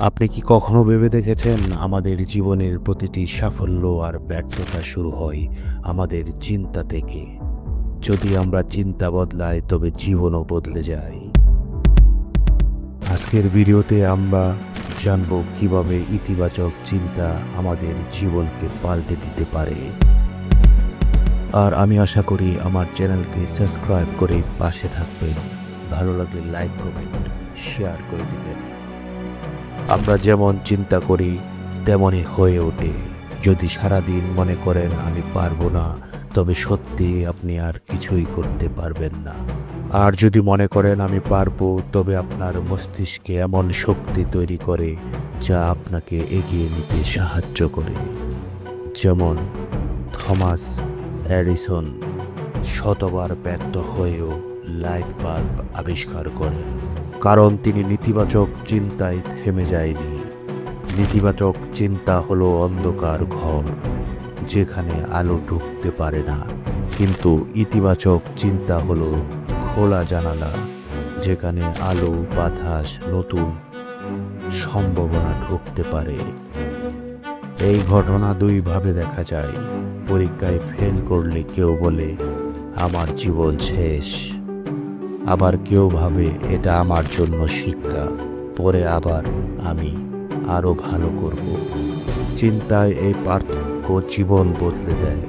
আপনি কি কখনো ভেবে দেখেছেন আমাদের জীবনের প্রতিটি সাফল্য আর ব্যর্থতা শুরু হয় আমাদের চিন্তা থেকে? যদি আমরা চিন্তা বদলাই তবে জীবনও বদলে যায়। আজকের ভিডিওতে আমরা জানব কিভাবে ইতিবাচক চিন্তা আমাদের জীবনকে পাল্টে দিতে পারে। আর আমি আশা করি আমার চ্যানেলকে সাবস্ক্রাইব করে পাশে থাকবেন। ভালো লাগলে লাইক, কমেন্ট, শেয়ার করে দিবেন। আমরা যেমন চিন্তা করি তেমনই হয়ে ওঠে। যদি সারাদিন মনে করেন আমি পারবো না, তবে সত্যি আপনি আর কিছুই করতে পারবেন না। আর যদি মনে করেন আমি পারবো, তবে আপনার মস্তিষ্কে এমন শক্তি তৈরি করে যা আপনাকে এগিয়ে নিতে সাহায্য করে। যেমন থমাস এডিসন শতবার ব্যর্থ হয়েও লাইট বাল্ব আবিষ্কার করেন, কারণ তিনি নেতিবাচক চিন্তায় থেমে যায়নি। নেতিবাচক চিন্তা হলো অন্ধকার ঘর, যেখানে আলো ঢুকতে পারে না, কিন্তু ইতিবাচক চিন্তা হলো খোলা জানালা, যেখানে আলো, বাতাস, নতুন সম্ভাবনা ঢুকতে পারে। এই ঘটনা দুইভাবে দেখা যায়। পরীক্ষায় ফেল করলে কেউ বলে আমার জীবন শেষ, আবার কেউ ভাবে এটা আমার জন্য শিক্ষা, পরে আবার আমি আরো ভালো করব। চিন্তায় এই পার্থক্য জীবন বদলে দেয়।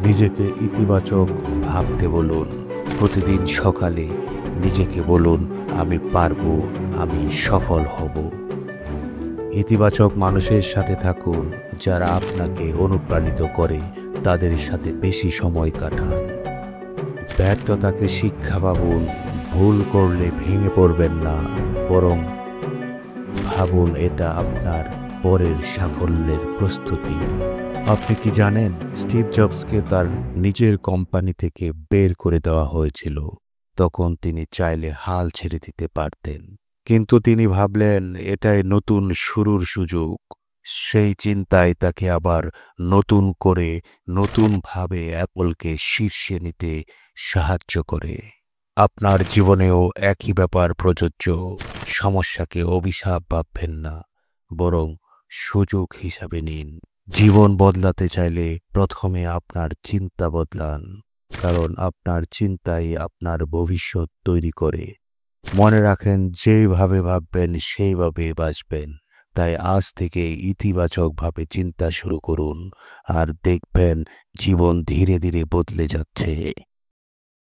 নিজেকে ইতিবাচক ভাবতে বলুন। প্রতিদিন সকালে নিজেকে বলুন আমি পারবো, আমি সফল হব। ইতিবাচক মানুষের সাথে থাকুন, যারা আপনাকে অনুপ্রাণিত করে তাদের সাথে বেশি সময় কাটান। ব্যর্থতাকে শিক্ষা ভাবুন। ভুল করলে ভেঙে পড়বেন না, বরং ভাবুন এটা আপনার পরের সাফল্যের প্রস্তুতি। আপনি কি জানেন, স্টিভ জবসকে তার নিজের কোম্পানি থেকে বের করে দেওয়া হয়েছিল। তখন তিনি চাইলে হাল ছেড়ে দিতে পারতেন, কিন্তু তিনি ভাবলেন এটাই নতুন শুরুর সুযোগ। সেই চিন্তায় তাকে আবার নতুন করে নতুনভাবে অ্যাপলকে শীর্ষে নিতে সাহায্য করে। আপনার জীবনেও একই ব্যাপার প্রযোজ্য। সমস্যাকে অভিশাপ ভাববেন না, বরং সুযোগ হিসাবে নিন। জীবন বদলাতে চাইলে প্রথমে আপনার চিন্তা বদলান, কারণ আপনার চিন্তাই আপনার ভবিষ্যৎ তৈরি করে। মনে রাখেন, যেভাবে ভাববেন সেইভাবে বাঁচবেন। তাই আজ থেকে ইতিবাচকভাবে চিন্তা শুরু করুন, আর দেখবেন জীবন ধীরে ধীরে বদলে যাচ্ছে।